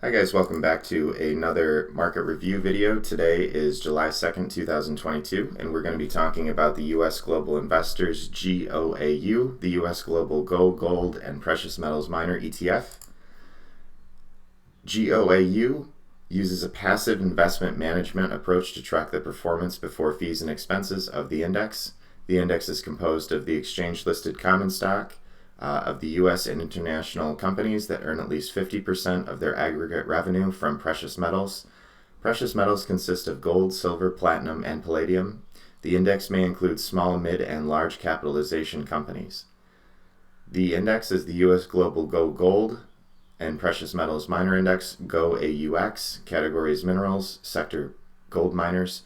Hi guys, welcome back to another market review video. Today is July 2nd, 2022, and we're going to be talking about the U.S. Global Investors GOAU, the U.S. Global Gold and Precious Metals Miner ETF. GOAU uses a passive investment management approach to track the performance before fees and expenses of the index. The index is composed of the exchange-listed common stock of the U.S. and international companies that earn at least 50% of their aggregate revenue from precious metals. Precious metals consist of gold, silver, platinum, and palladium. The index may include small, mid, and large capitalization companies. The index is the U.S. Global Gold and Precious Metals Miner Index, GOAUX, categories minerals, sector gold miners.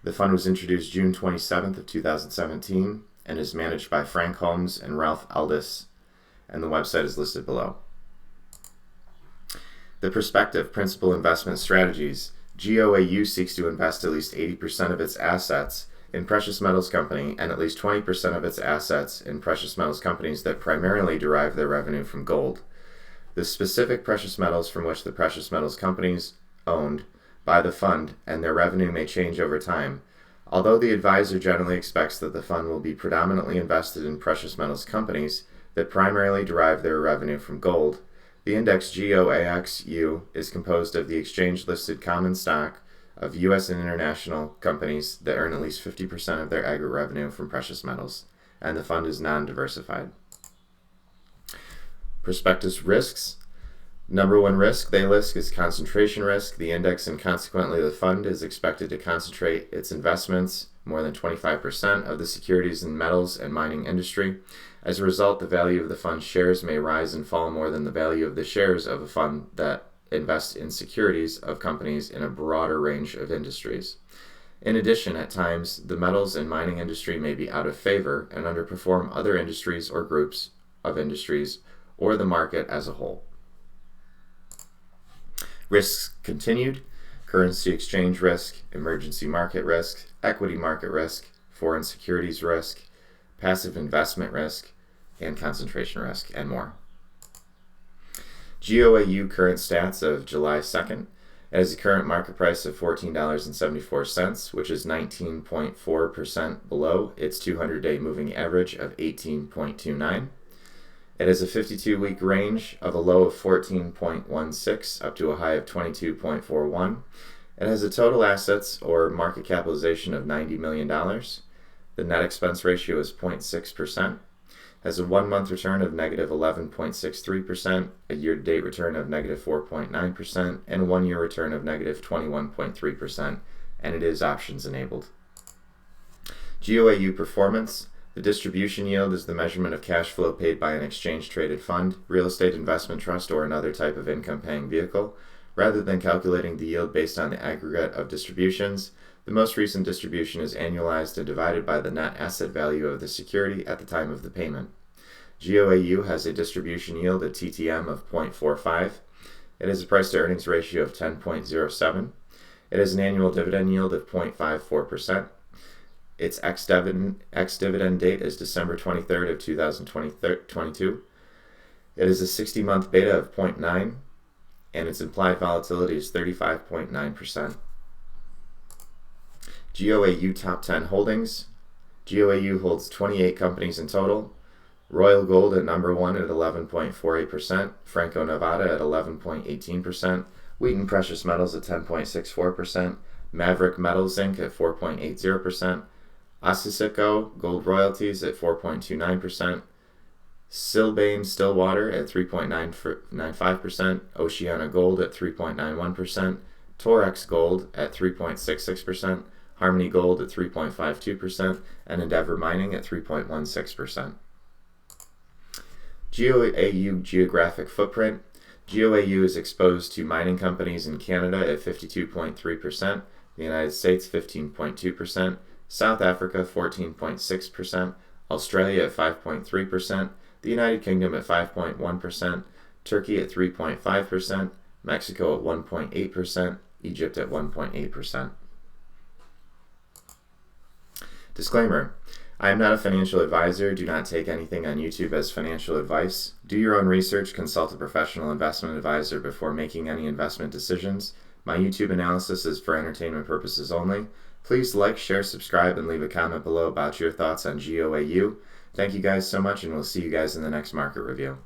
The fund was introduced June 27th of 2017 and is managed by Frank Holmes and Ralph Aldis, and the website is listed below. The prospective principal investment strategies. GOAU seeks to invest at least 80% of its assets in precious metals company and at least 20% of its assets in precious metals companies that primarily derive their revenue from gold. The specific precious metals from which the precious metals companies owned by the fund and their revenue may change over time. Although the advisor generally expects that the fund will be predominantly invested in precious metals companies that primarily derive their revenue from gold, the index GOAXU is composed of the exchange-listed common stock of U.S. and international companies that earn at least 50% of their aggregate revenue from precious metals, and the fund is non-diversified. Prospectus risks. Number one risk they list is concentration risk. The index and consequently the fund is expected to concentrate its investments more than 25% of the securities in metals and mining industry. As a result, the value of the fund's shares may rise and fall more than the value of the shares of a fund that invests in securities of companies in a broader range of industries. In addition, at times, the metals and mining industry may be out of favor and underperform other industries or groups of industries or the market as a whole. Risks continued: currency exchange risk, emergency market risk, equity market risk, foreign securities risk, passive investment risk, and concentration risk, and more. GOAU current stats of July 2nd. It has a current market price of $14.74, which is 19.4% below its 200-day moving average of 18.29. It has a 52-week range of a low of 14.16 up to a high of 22.41. It has a total assets or market capitalization of $90 million. The net expense ratio is 0.6%. Has a 1-month return of negative 11.63%, a year-to-date return of negative 4.9%, and a 1-year return of negative 21.3%, and it is options enabled. GOAU Performance. The distribution yield is the measurement of cash flow paid by an exchange-traded fund, real estate investment trust, or another type of income-paying vehicle. Rather than calculating the yield based on the aggregate of distributions, the most recent distribution is annualized and divided by the net asset value of the security at the time of the payment. GOAU has a distribution yield at TTM of 0.45. It has a price-to-earnings ratio of 10.07. It has an annual dividend yield of 0.54%. Its ex-dividend date is December 23rd of 2022. It is a 60-month beta of 0.9, and its implied volatility is 35.9%. GOAU Top 10 Holdings. GOAU holds 28 companies in total. Royal Gold at number 1 at 11.48%, Franco-Nevada at 11.18%, Wheaton Precious Metals at 10.64%, Maverick Metals Inc. at 4.80%, Asisico Gold Royalties at 4.29%, Silbane Stillwater at 3.95%, Oceana Gold at 3.91%, Torex Gold at 3.66%, Harmony Gold at 3.52%, and Endeavor Mining at 3.16%. GOAU Geographic Footprint. GOAU is exposed to mining companies in Canada at 52.3%, the United States 15.2%, South Africa 14.6%, Australia at 5.3%, the United Kingdom at 5.1%, Turkey at 3.5%, Mexico at 1.8%, Egypt at 1.8%. Disclaimer: I am not a financial advisor. Do not take anything on YouTube as financial advice. Do your own research. Consult a professional investment advisor before making any investment decisions. My YouTube analysis is for entertainment purposes only. Please like, share, subscribe, and leave a comment below about your thoughts on GOAU. Thank you guys so much, and we'll see you guys in the next market review.